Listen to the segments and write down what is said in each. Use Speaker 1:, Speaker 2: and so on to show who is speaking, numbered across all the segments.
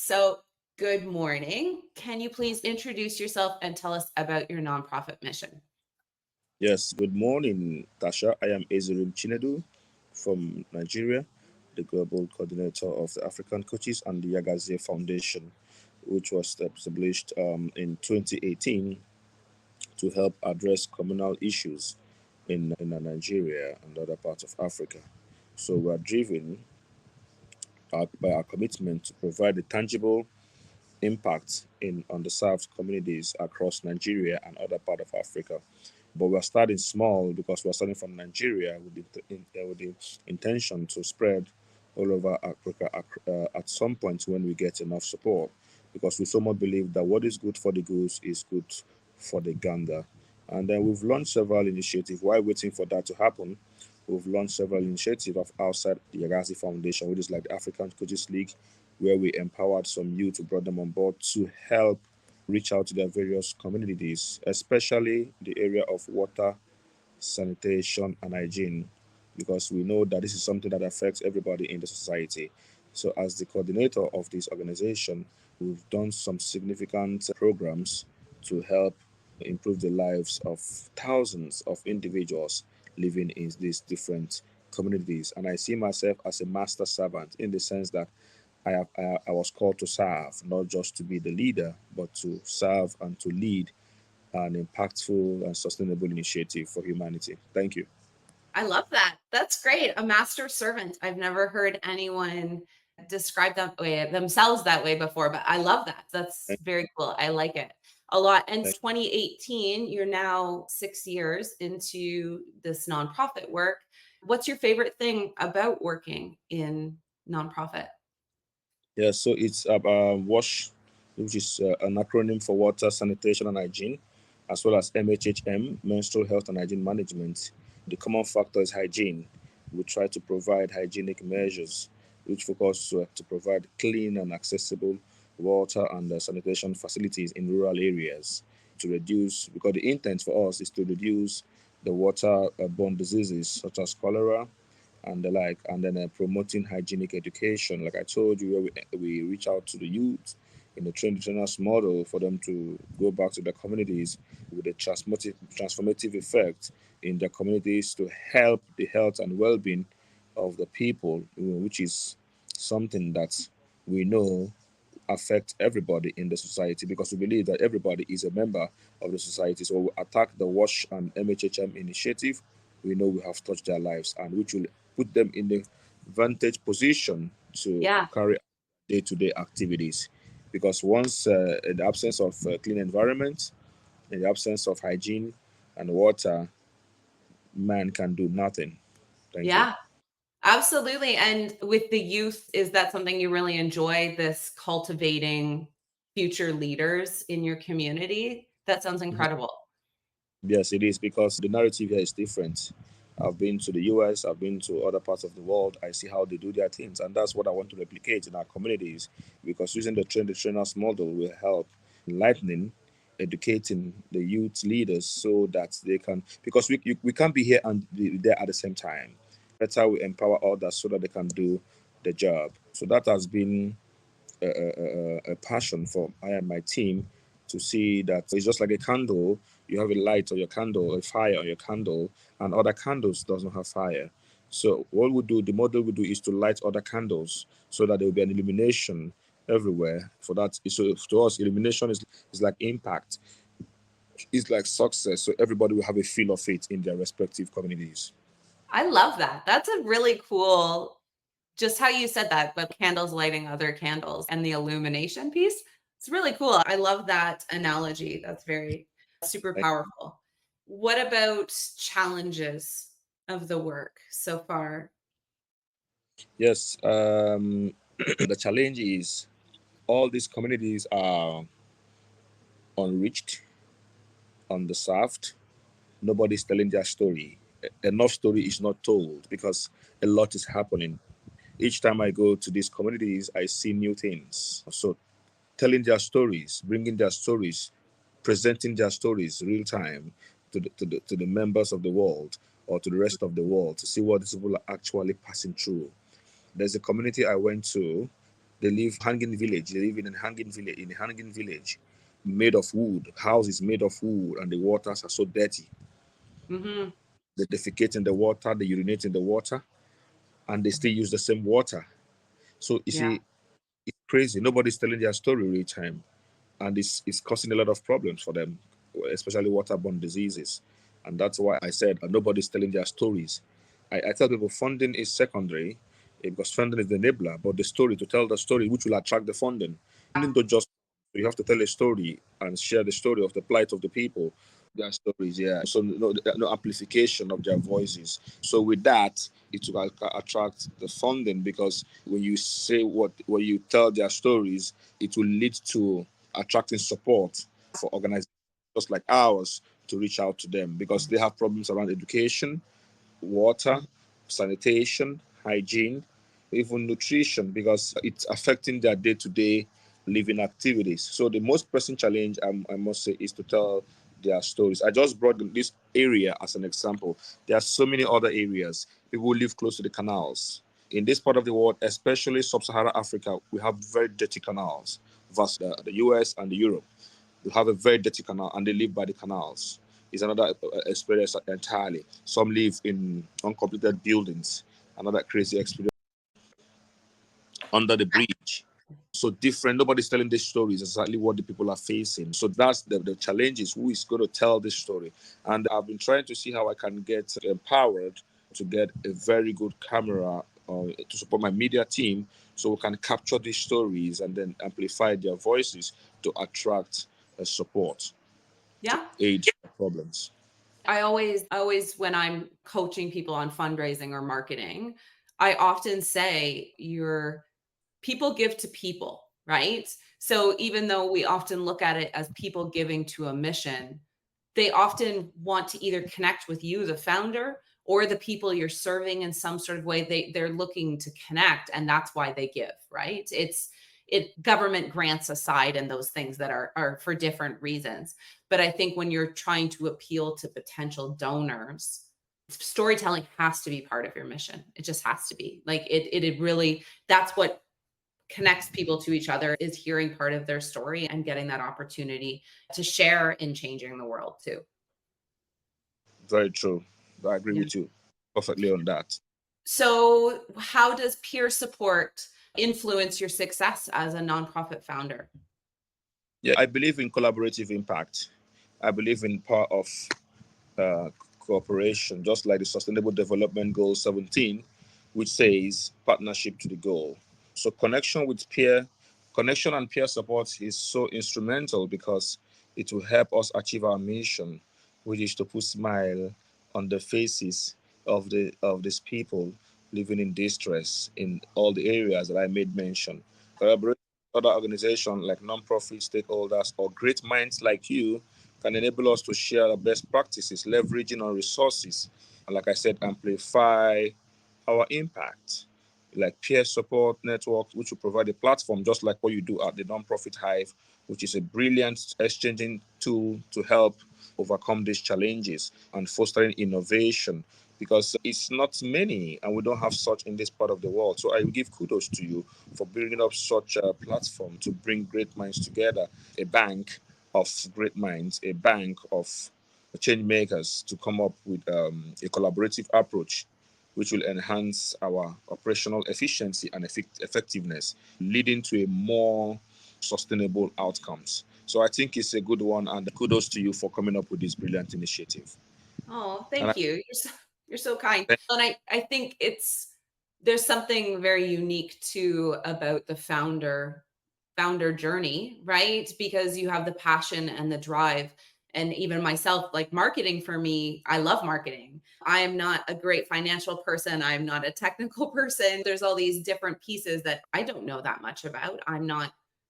Speaker 1: So, good morning. Can you please introduce yourself and tell us about your nonprofit mission?
Speaker 2: Yes, good morning, Tasha. I am Ezirim Chinedu from Nigeria, the global coordinator of the African Coaches and the Yagazie Foundation, which was established in 2018 to help address communal issues in Nigeria and other parts of Africa. So we are driven by our commitment to provide a tangible impact in underserved communities across Nigeria and other part of Africa. But we're starting small because we're starting from Nigeria with the intention to spread all over Africa at some point when we get enough support. Because we so much believe that what is good for the goose is good for the gander. And then we've launched several initiatives. While waiting for that to happen, we've launched several initiatives of outside the Yagazie Foundation, which is like the African Coaches League, where we empowered some youth to brought them on board to help reach out to their various communities, especially the area of water, sanitation, and hygiene, because we know that this is something that affects everybody in the society. So, as the coordinator of this organization, we've done some significant programs to help improve the lives of thousands of individuals living in these different communities. And I see myself as a master servant in the sense that I was called to serve, not just to be the leader, but to serve and to lead an impactful and sustainable initiative for humanity. Thank you.
Speaker 1: I love that. That's great. A master servant. I've never heard anyone describe that way themselves that way before, but I love that. That's
Speaker 2: Thank,
Speaker 1: very cool. I like it a lot. And
Speaker 2: thank,
Speaker 1: 2018, you're now 6 years into this nonprofit work. What's your favorite thing about working in nonprofit?
Speaker 2: yeah, so it's WASH, which is an acronym for Water, Sanitation, and Hygiene, as well as MHHM, Menstrual Health and Hygiene Management. The common factor is hygiene. We try to provide hygienic measures which focus to provide clean and accessible water and sanitation facilities in rural areas to reduce, because the intent for us is to reduce the water-borne diseases such as cholera and the like, and then promoting hygienic education. Like I told you, where we reach out to the youth in the trainers model for them to go back to their communities with a transformative effect in their communities to help the health and well-being of the people, which is something that we know affect everybody in the society, because we believe that everybody is a member of the society. So we attack the WASH and MHHM initiative. We know we have touched their lives, and which will put them in the vantage position to
Speaker 1: Yeah.
Speaker 2: carry day-to-day activities. Because once in the absence of clean environment, in the absence of hygiene and water, man can do nothing. Thank you.
Speaker 1: Yeah. Absolutely. And with the youth, is that something you really enjoy, this cultivating future leaders in your community? That sounds
Speaker 2: Mhm.
Speaker 1: incredible.
Speaker 2: Yes, it is, because the narrative here is different. I've been to the US, I've been to other parts of the world. I see how they do their things, and that's what I want to replicate in our communities. Because using the trainers model will help enlightening, educating the youth leaders so that they can, because we can't be here and be there at the same time. Better we empower others so that they can do the job. So that has been a passion for I and my team, to see that it's just like a candle. You have a light on your candle, a fire on your candle, and other candles does not have fire. So what we do, the model we do, is to light other candles so that there will be an illumination everywhere. For that, so to us, illumination is like impact. It's like success. So everybody will have a feel of it in their respective communities.
Speaker 1: I love that. That's a really cool, just how you said that, but candles lighting other candles and the illumination piece. It's really cool. I love that analogy. That's very super powerful. What about challenges of the work so far?
Speaker 2: Yes, the challenge is all these communities are unreached, underserved. Nobody's telling their story. Enough story is not told because a lot is happening. Each time I go to these communities, I see new things. So, telling their stories, bringing their stories, presenting their stories real time to the members of the world or to the rest of the world to see what these people are actually passing through. There's a community I went to They live hanging village. They live in a hanging village, made of wood. Houses made of wood, and the waters are so dirty.
Speaker 1: Mm-hmm.
Speaker 2: They defecate in the water, they urinate in the water, and they still use the same water. So you
Speaker 1: Yeah.
Speaker 2: see, it's crazy. Nobody's telling their story real time, and it's causing a lot of problems for them, especially waterborne diseases. And that's why I said nobody's telling their stories. I tell people funding is secondary, because funding is the enabler, but the story, to tell the story which will attract the funding. Funding don't just, you have to tell a story and share the story of the plight of the people, their stories, yeah. So no amplification of their voices. So with that, it will attract the funding, because when you say when you tell their stories, it will lead to attracting support for organizations just like ours to reach out to them, because they have problems around education, water, sanitation, hygiene, even nutrition, because it's affecting their day-to-day living activities. So the most pressing challenge, I must say, is to tell their stories. I just brought this area as an example. There are so many other areas. People who live close to the canals. In this part of the world, especially sub-Saharan Africa, we have very dirty canals versus the US and the Europe. You have a very dirty canal, and they live by the canals. It's another experience entirely. Some live in uncompleted buildings. Another crazy experience under the bridge. So different. Nobody's telling these stories exactly what the people are facing. So that's the challenge, is who is going to tell this story. And I've been trying to see how I can get empowered to get a very good camera to support my media team, so we can capture these stories and then amplify their voices to attract support to
Speaker 1: Yeah.
Speaker 2: aid problems.
Speaker 1: I always, when I'm coaching people on fundraising or marketing, I often say your people give to people, right? So even though we often look at it as people giving to a mission, they often want to either connect with you, the founder, or the people you're serving in some sort of way. They're looking to connect, and that's why they give, right? It government grants aside and those things that are for different reasons. But I think when you're trying to appeal to potential donors, storytelling has to be part of your mission. It just has to be. Like it really, that's what connects people to each other, is hearing part of their story and getting that opportunity to share in changing the world too.
Speaker 2: Very true. I agree
Speaker 1: Yeah.
Speaker 2: with you perfectly on that.
Speaker 1: So, how does peer support influence your success as a nonprofit founder?
Speaker 2: Yeah, I believe in collaborative impact. I believe in part of uh, cooperation, just like the Sustainable Development Goal 17, which says partnership to the goal. So connection and peer support is so instrumental, because it will help us achieve our mission, which is to put smile on the faces of these people living in distress in all the areas that I made mention. Collaborate with other organizations like non-profit stakeholders or great minds like you can enable us to share our best practices, leveraging our resources, and like I said, amplify our impact. Like peer support networks, which will provide a platform just like what you do at the Nonprofit Hive, which is a brilliant exchanging tool to help overcome these challenges and fostering innovation, because it's not many and we don't have such in this part of the world. So I will give kudos to you for building up such a platform to bring great minds together, a bank of great minds, a bank of change makers to come up with a collaborative approach which will enhance our operational efficiency and effectiveness, leading to a more sustainable outcomes. So I think it's a good one, and kudos to you for coming up with this brilliant initiative.
Speaker 1: Oh,
Speaker 2: And I
Speaker 1: thank you. You're so kind.
Speaker 2: think
Speaker 1: And I think there's something very unique too about the founder journey, right? Because you have the passion and the drive. And even myself, like marketing for me, I love marketing. I am not a great financial person. I'm not a technical person. There's all these different pieces that I don't know that much about.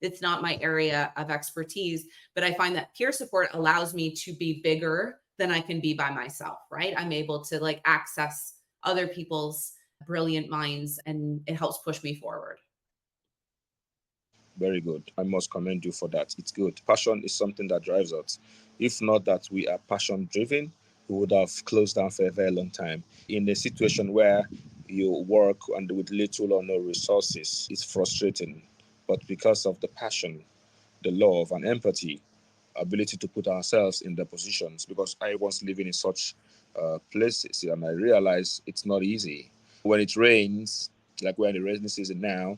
Speaker 1: It's not my area of expertise, but I find that peer support allows me to be bigger than I can be by myself, right? I'm able to like access other people's brilliant minds, and it helps push me forward.
Speaker 2: very good. I must commend you for that. It's good. Passion is something that drives us. If not that we are passion driven, we would have closed down for a very long time. In a situation where you work and with little or no resources, it's frustrating. but because of the passion, the love, and empathy, ability to put ourselves in the positions. Because I was living in such places, and I realized it's not easy. When it rains, like we're in the rainy season now,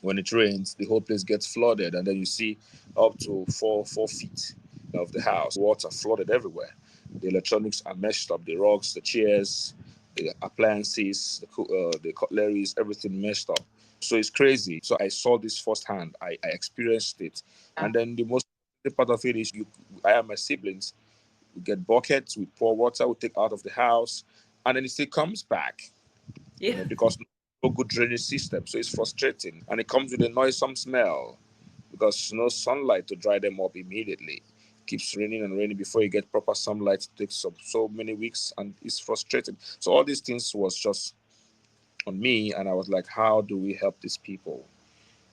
Speaker 2: when it rains, the whole place gets flooded, and then you see up to 4 feet of the house, water flooded everywhere. The electronics are messed up, the rugs, the chairs, the appliances, the cutleries, everything messed up. So it's crazy. So I saw this firsthand. I experienced it, and then the most part of it is I and my siblings. We get buckets, we pour water, we take out of the house, and then it still comes back.
Speaker 1: Yeah.
Speaker 2: Because no good drainage system. So it's frustrating. And it comes with a noisome smell because no sunlight to dry them up immediately. It keeps raining and raining before you get proper sunlight. It takes up so many weeks and it's frustrating. So all these things was just on me, and I was like, how do we help these people?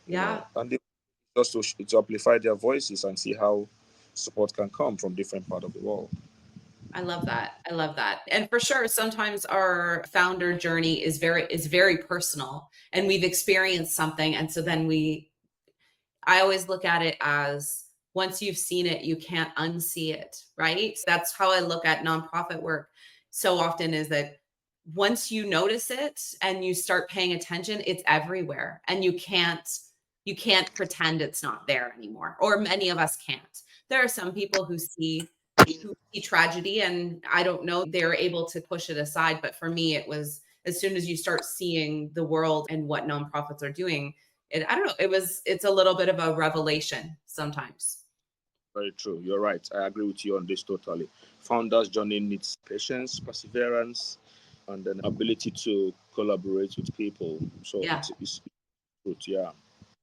Speaker 1: Yeah.
Speaker 2: And they just to amplify their voices and see how support can come from different part of the world.
Speaker 1: I love that. I love that. And for sure, sometimes our founder journey is very personal and we've experienced something. And so then I always look at it as once you've seen it, you can't unsee it, right? That's how I look at nonprofit work so often is that once you notice it and you start paying attention, it's everywhere and you can't pretend it's not there anymore, or many of us can't. There are some people who see tragedy and I don't know, they're able to push it aside, but for me it was as soon as you start seeing the world and what nonprofits are doing, I don't know, it's a little bit of a revelation sometimes.
Speaker 2: Very true. You're right. I agree with you on this totally. Founders' journey needs patience, perseverance, and an ability to collaborate with people. So
Speaker 1: Yeah.
Speaker 2: it's good. Yeah.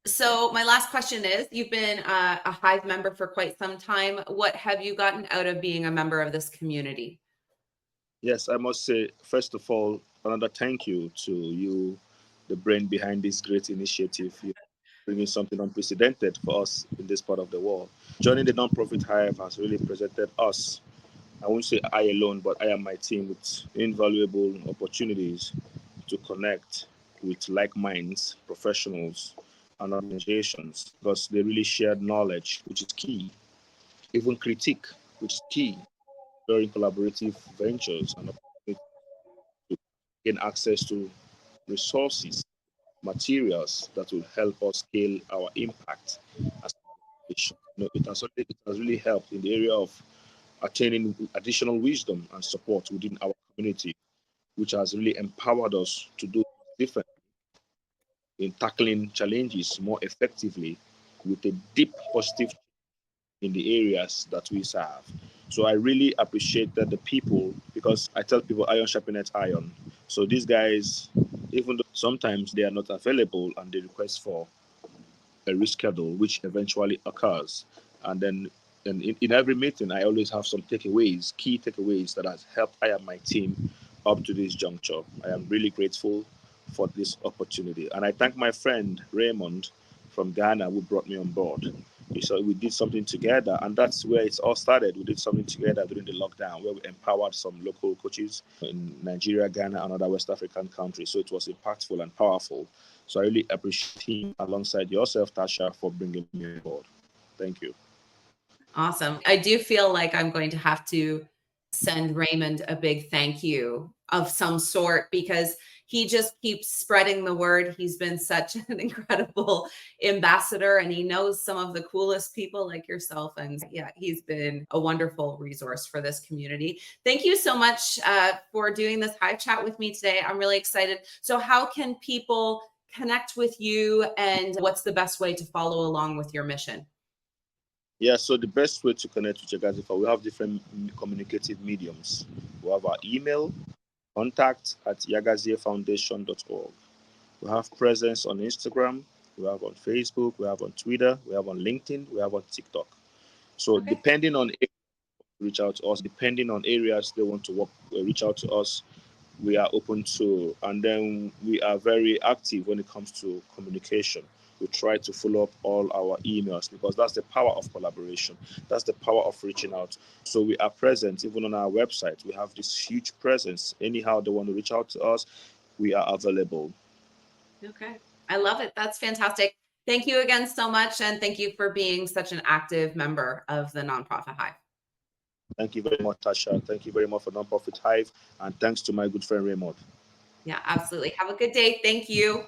Speaker 1: So my last question is, you've been a Hive member for quite some time. What have you gotten out of being a member of this community?
Speaker 2: Yes, I must say, first of all, another thank you to you, the brain behind this great initiative. You're bringing something unprecedented for us in this part of the world. Joining the Nonprofit Hive has really presented us, I won't say I alone, but I and my team with invaluable opportunities to connect with like minds, professionals, and organizations because they really shared knowledge, which is key, even critique, which is key during collaborative ventures and opportunities to gain access to resources, materials that will help us scale our impact as an organization. It has really helped in the area of attaining additional wisdom and support within our community, which has really empowered us to do different in tackling challenges more effectively with a deep positive in the areas that we serve. So I really appreciate that the people, because I tell people iron sharpeneth iron. So these guys, even though sometimes they are not available and they request for a reschedule, which eventually occurs. And then in every meeting, I always have some takeaways, key takeaways that has helped I and my team up to this juncture. I am really grateful for this opportunity. And I thank my friend Raymond from Ghana who brought me on board. So we did something together, and that's where it's all started. We did something together during the lockdown where we empowered some local coaches in Nigeria, Ghana, and other West African countries. So it was impactful and powerful. So I really appreciate him alongside yourself, Tasha, for bringing me on board. Thank you.
Speaker 1: Awesome. I do feel like I'm going to have to send Raymond a big thank you of some sort because he just keeps spreading the word. He's been such an incredible ambassador and he knows some of the coolest people like yourself. And yeah, he's been a wonderful resource for this community. Thank you so much for doing this Hive chat with me today. I'm really excited. So, how can people connect with you and what's the best way to follow along with your mission?
Speaker 2: Yeah, so the best way to connect with Yagazie Foundation, we have different communicative mediums. We have our email, contact@yagaziefoundation.org. We have presence on Instagram, we have on Facebook, we have on Twitter, we have on LinkedIn, we have on TikTok. So
Speaker 1: Okay.
Speaker 2: depending on reach out to us, depending on areas they want to work, reach out to us, we are open to, and then we are very active when it comes to communication. We try to follow up all our emails because that's the power of collaboration. That's the power of reaching out. So we are present even on our website. We have this huge presence. Anyhow they want to reach out to us, we are available.
Speaker 1: Okay. I love it. That's fantastic. Thank you again so much. And thank you for being such an active member of the Nonprofit Hive.
Speaker 2: Thank you very much, Tasha. Thank you very much for Nonprofit Hive. And thanks to my good friend Raymond.
Speaker 1: Yeah, absolutely. Have a good day. Thank you.